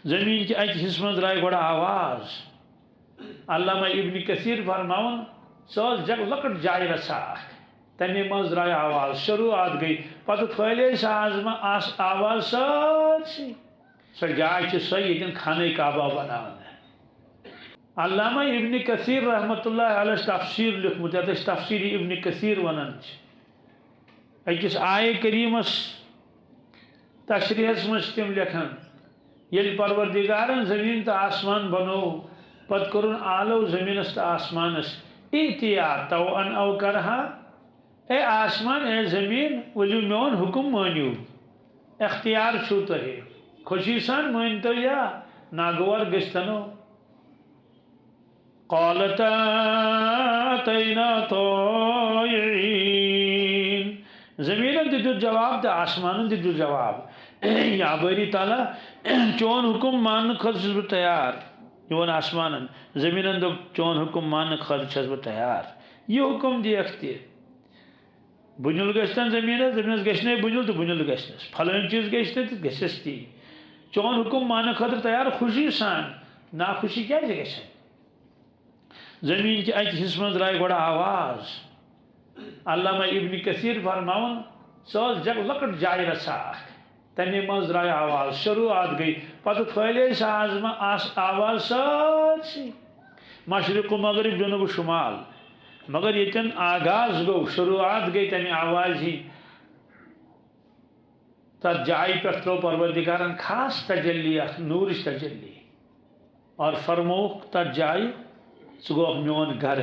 زمین کے اکہ حصہ من درائے گوڑا آواز علامہ ابن کثیر فرماون سو جگ لکٹ جائے رسا تمے من درائے آواز شروعات گئی پتہ پھیلے آواز سارسی سو جائے سو یہ خانہ کعبہ بنانا علامہ ابن کثیر رحمۃ اللہ علیہ تفسیر لکھمت یتھ تفسیر ابن کثیر ونان اکس آئے کریمس تشریحس مز تم لکھان یل پروردگارن زمین تو آسمان بنو پت کرن آلو زمینس تو آسمانس احتیاط تو ان او کرہا اے آسمان اے زمین ولو میون حکم مانیو اختیار چھو تہے خوشی سان مانتو یا ناگوار گشتنو قالتا اتینا طائعین زمینن دیدو جواب تو آسمانن دیدو جواب یا باری تعالیٰ چون حکم مان خود چھس بہ تیار یون آسمانن زمینن دو چون حکم مان خود چھس بہ تیار یہ حکم دی اختی بنیل گشتن زمینس گشنے بنیل تو بنیل گشنس پھلن چیز گشتے تو گشس تی چون حکم مان خاطر تیار خوشی سان ناخوشی کیا گشن زمین کے اکہ حصہ من درائے گوڑا آواز علامہ ابن کثیر فرماون سو جگ لکٹ جائے رسا تمے من درائے آواز شروعات گئی پتہ پھیلے آواز سارسی مشرق و مغرب جنوب و شمال مگر یتن آغاز گو شروعات گئی تمہیں آواز ہی تر جائی پر ترو پروردگارن خاص تجلی نورش تجلی اور فرموک تر جائی سگو میون گھر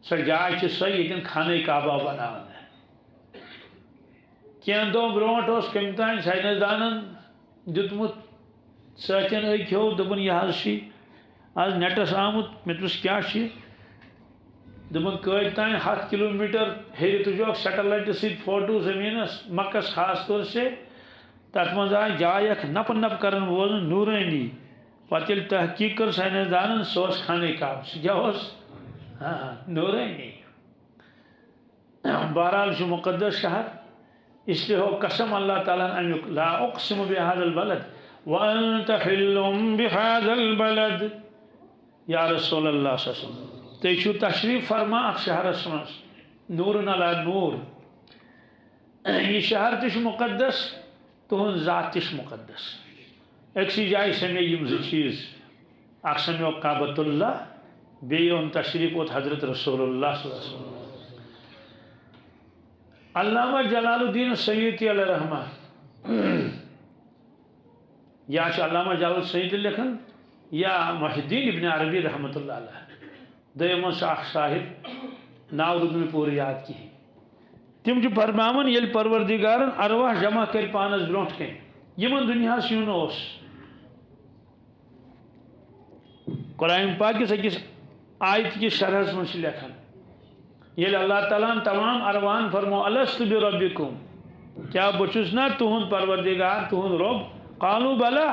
سر جائے سو یتن خانہ کعبہ بنانا کین دو برونٹ اس کم تین سائنسدانن دتمت سچن اکھو دپن یہ آج نیٹس آمت مے دوس کیا دپن قید تین 7 کلومیٹر ہیری تجو سیٹلائٹ سیت فوٹو زمینس مکس خاص طور سے تر مز آئی جائے نپ نپ کرن وول نورانی پتہ تحقیق کر سائنسدانن سوس خانہ کعبہ سہ کیا نورانی بہرحال چھ مقدس شہر اس لیے ہو قسم اللہ تعالیٰ امیک لا اقسم بهذا البلد وانت حل بهذا البلد یا رسول اللہ صلی اللہ علیہ وسلم تیچو تشریف فرما اخ شہر اسمس نور علی نور یہ شہر تش مقدس تہن ذات تش مقدس اکسی جائے سمے یم زٕ چیز اخ سمیو کعبۃ اللہ بیٚیہِ اون تشریف اوت حضرت رسول اللہ صلی اللہ علیہ وسلم علامہ جلال الدین سیوطی علیہ رحمہ یا علامہ جلال سیوطی لکھن یا محی الدین ابن عربی رحمۃ اللہ علیہ دیم اخ صاحب ناو رود میں پور یاد کی تم فرماون یل پروردگارن ارواح جمع کر پانس برونٹ کن یمن دنیا یون اس قرآن پاک کس اکس آیت کی شرحس من لکھن یل اللہ تعالیٰ تمام ارواحن فرمو الست بربکم کیا بچس نا تہند پروردگار تہند رب قالو بلا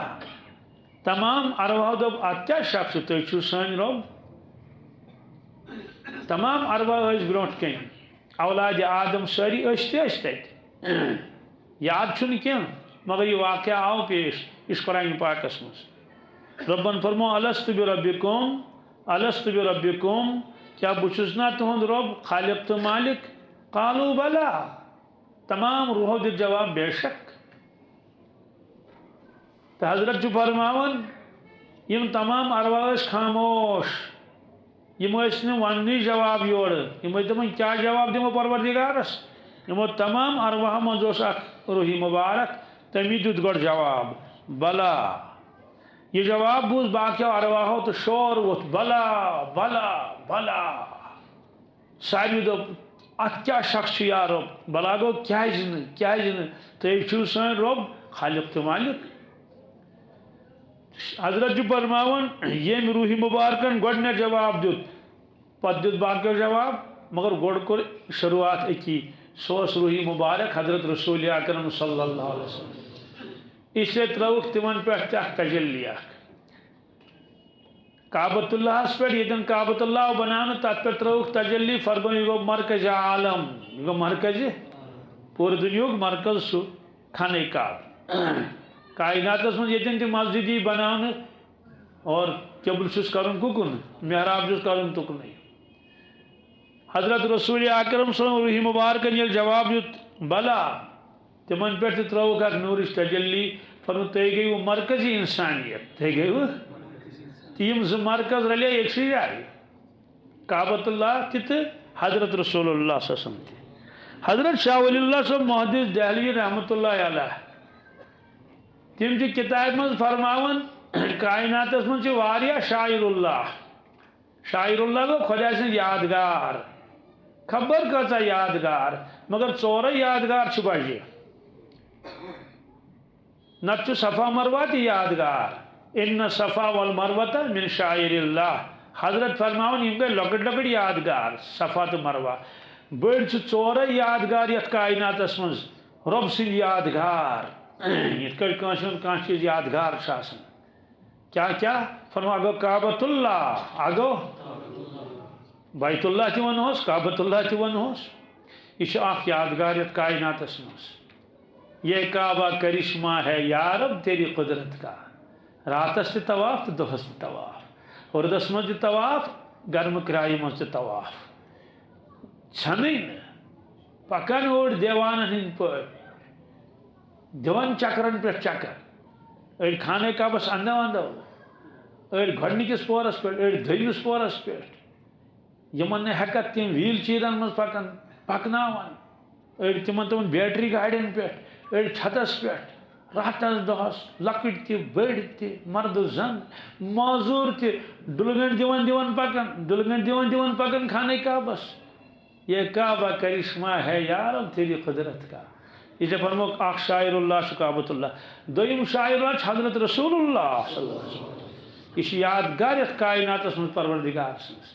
تمام ارواح دب ات کیا شخص تھی چھو سن رب تمام ارواح اس برونٹ کن اولاد آدم ساری تت یاد چھن کی مگر یہ واقعہ آو پیش اس قرآن پاکس مز ربن فرمو الست بربکم کیا بچس نا تہند رب خالق تو مالک قالو بلا تمام روحو دل جواب بے شک تو حضرت فرماون یم تمام ارواح خاموش یم ونی جواب یور یم دپن کیا جواب دمو پروردگارس یمو تمام ارواح مز اخ روحی مبارک تمی دیت گۄڈٕ جواب بلا یہ جواب بوز باقیو ارواحو تو شور ووت بلا بلا بلا ساری دپ ات کیا شخص یا رب بلا گو کیا تھی چھو سن رب خالق تو مالک حضرت فرماون یم روحی مبارکن گۄڈنیتھ جواب دیت پتہ دیت باقیو جواب مگر گۄڈٕ کوٚر شروعات اکی سوس روحی مبارک حضرت رسول اکرم صلی اللہ علیہ وسلم اس لیے تروک تمن پہ تجلی کعبۃ اللہ پہ یتن کعبۃ اللہ بنانا تر پہ تروک تجلی فرمو یہ گو مرکز عالم یہ گو مرکز پور دنیا مرکز سہ خانہ کعبہ کائنات من یتن تہ مسجدی بناون اور قبل چھس کرن کُکُن محراب چھس کرن تُکن حضرت رسول اکرم صلی اللہ علیہ وسلم مبارکن یل جواب دیت بلا تمن پہ تروک اک نورش تجلی فرمو تھی گئی مرکزی انسانیت تھی گئی تیم ز مرکز رلے ایک سی جائے کعبۃ اللہ تہ حضرت رسول اللہ صلی اللہ علیہ وسلم حضرت شاہ ولی اللہ صاحب محدث دہلوی رحمۃ اللہ علیہ تم کتاب من فرماون کائنات من واریاہ شاعر اللہ گو خدا سن یادگار خبر کتا یادگار مگر ژورے یادگار چھ بجے نت صفا مروہ تہ یادگار ان صفا والمروہ من شاعر اللہ حضرت فرماون یم گئی لکٹ لکٹ یادگار صفا تو مروہ بڑ ژورے یادگار یت کائنات من رب سن یادگار یت کان چیز یادگار کیا فرما اگو کعبۃ اللہ اگو بیت اللہ تہ ونہوس کعبۃ اللہ تہ ونہوس یہ اخ یادگار یت کائنات من یہ کعبہ کرشمہ ہے یا رب تیری قدرت کا راتس تہ طواف تو دہس تہ طواف اردس من تہ طواف گرم کرائی من تہ طواف چھنئی پکان اوڑ دیوانن ہند پہ دون چکرن پہ چکر اڑ خانہ کعبس اندو اندو اڑ گۄڈنِکِس پورس پہ اڑ دویمس پورس پہ یمن نے ہیکت تم ویل چیرن من پکناوان اڑ تمن بیٹری گاڑین پہ اڑ چھتس پہ راتس دہس لکٹ تہ بڑ تہ مرد زن معذور تہ ڈلگنٹ دیون پکن خانہ کعبس یہ کعبہ کرشمہ ہے یا رب تیری قدرت کا یہ فرموک اخ شاعر اللہ کعبۃ اللہ دویم شاعر اللہ حضرت رسول اللہ صلی اللہ علیہ وسلم یہ یادگار یت کائنات من پروردگار سنس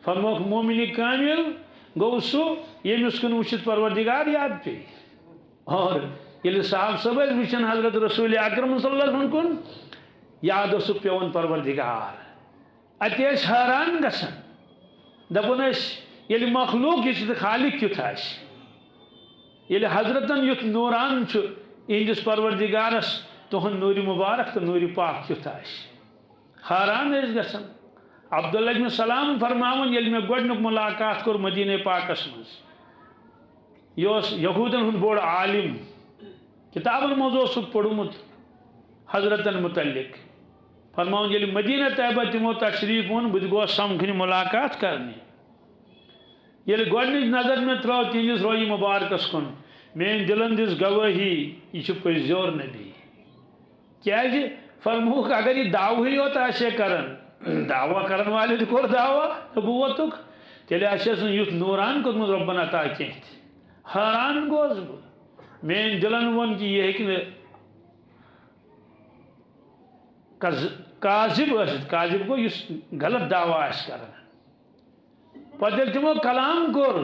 فرموک مومن کامل گو سو یمس کن وچھت پروردگار یاد پی اور یل صاحب صبح وچھن حضرت رسول اکرم صلی اللہ علیہ وسلم کن یاد اس پیون پروردگار اتے حیران گژھان دپن یل مخلوق یہ خالق کیُتھ آسہِ یل حضرتن یُتھ نوران چھ اہندس پروردگارس تہند نور مبارک تو نور پاک کیُتھ آسہِ حیران ٲسۍ گژھان عبداللہ بن سلام فرماون یل میں گۄڈنیُک ملاقات کور مدینہ پاکس مز یہ یہودن ہند بوڑ عالم کتابن مز اوسُکھ پوٚرمُت حضرتن متعلق فرماون یل مدینہ طیبہ تمو تشریف اون بہ گوس سمکھنہِ ملاقات کرنہِ یل گۄڈنِچ نظر میں ترٲو تہنٛدِس روی مبارکس کُن میٲنۍ دلن دِژ گوٲہی یہ چھ پٔزیور نبی کیازِ فرموک اگر یہ دعوی یوت آسہِ کران دعویٰ کرن والے تہِ کوٚر دعویٰ نبوتُک تیٚلہِ آسٮ۪س نہٕ یُتھ نوران کوٚرمُت رۄبن عطا کینٛہہ تہِ حٲران گوس بہٕ میٲنۍ دلن ووٚن کہ یہ ہیٚکہِ نہٕ کاذب ٲسِتھ کاذب گوٚو یُس غلط دعویٰ آسہِ کران پتہٕ ییٚلہِ تِمو کلام کوٚر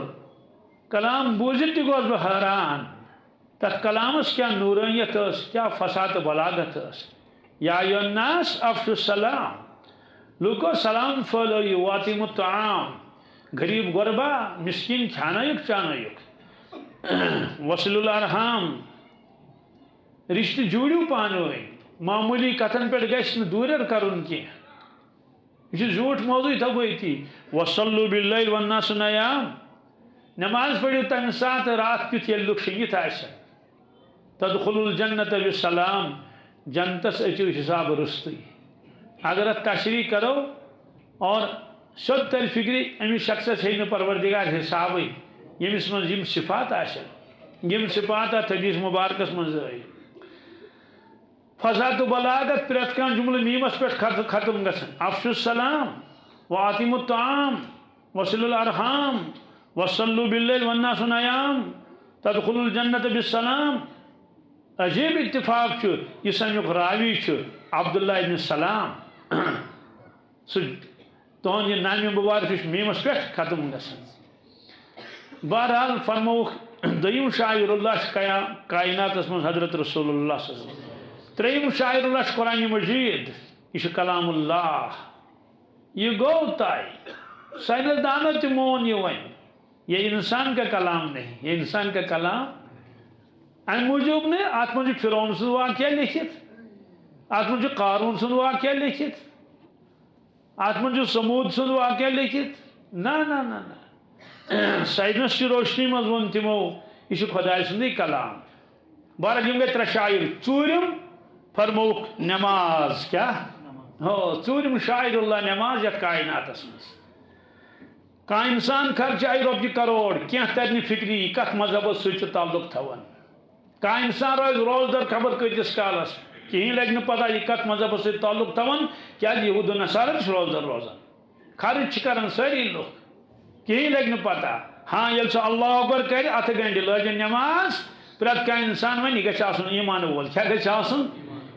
کلام بوٗزِتھ تہِ گوس بہٕ حٲران تتھ کلامس کیٛاہ نورانیت ٲس کیٛاہ فصاحت تہٕ بلاغت ٲس یا ایُہا الناس افشوا السلام لوٗکو سلام پھٲلٲیِو واطعموا الطعام غریب غربا مسکین کھیانٲیِکھ چانٲیِکھ وصلوا الارحام رشتہٕ جوٗڑِو پانہٕ ؤنۍ معموٗلی کتھن پٮ۪ٹھ گژھِ نہٕ دوٗریر کرُن کینٛہہ یہ چھ زیوٗٹھ موضوع تھاو أتی وصلوا باللیل والناس نیام نماز پڑھو تمہ سات رات کیُتھ ییٚلہِ لُکھ شٔنگِتھ آسن تدخلوا الجنت بسلام جنتس أژِو حساب رُستٕے اگر اتھ تشریح کرو اور سیوٚد ترِ فکرِ أمِس شخصس ہے نہٕ پروردگار حسابٕے ییٚمِس منٛز یِم صفات آسن یِم صفات اتھ حدیث مبارکس منٛز آیہِ فصاحت و بلاغت پرٛٮ۪تھ کانٛہہ جملہٕ میٖمس پٮ۪ٹھ ختم گژھان افشوا السلام واطعموا الطعام وصلوا الارحام وصلوا باللیل والناس نیام تدخلوا الجنت بالسلام عجیب اتفاق چھُ یُس امیُک راوی چھُ عبداللہ ابن سلام سُہ تُہُنٛد یہِ نامہِ مبارک چھُ میٖمس پٮ۪ٹھ ختم گژھان بہرحال فرمووُکھ دوٚیِم شاعر اللہ چھُ کائناتس منٛز حضرت رسول اللہ صلی اللہ علیہ وسلم ترٛیٚیِم شاعر اللہ چھُ قرآن مجید یہ چھُ کلام اللہ یہ گوٚو طے سائنس دانو تہِ مون یہ وۄنۍ یہ انسان کا کلام نہیں یہ انسان کا کلام ام موجود نے ات من فرعون سن واقعہ لکھت ات من قارون سن واقعہ لکھت ات من سمود سن واقعہ لکھت نا نا نا نا سائنس کی روشنی مز ون تمو یہ خدائے سندی کلام بارہ یم گئی ترے شاعر ژورم فرموک نماز کیا ہو ژورم شاعر اللہ نماز یت کائنات مز کان انسان خرچائے رۄپیہِ کروڑ کینٛہہ تر نہٕ فکری کت مذہبس سۭتۍ تعلق تھاون کان انسان روز روزدر خبر کۭتِس کالس کہین لگہِ نہٕ پتہ یہِ کت مذہبس سۭتۍ تعلق تھاون کیٛازِ یہوٗد و نصارہ چھِ روزدر روزان خرچ چھِ کران سٲری لُکھ کہین لگہِ نہٕ پتہ ہاں ییٚلہِ سُہ اللہ اکبر کرِ اتھٕ گنڈِ لٲجِن نٮ۪ماز پرٛٮ۪تھ کانٛہہ انسان وَنہِ یہِ گژھِ آسُن ایٖمان وول کیٛاہ گژھِ آسُن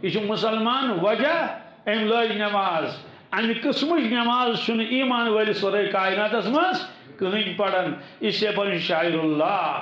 یہِ چھُ مُسلمان وجہ أمۍ لٲج نٮ۪ماز امہِ قٕسمٕچ نٮ۪ماز چھُنہٕ ایٖمان وٲلِس ورٲے کائناتس منٛز کٕہٕنۍ پران اس سے پرن شاعر اللہ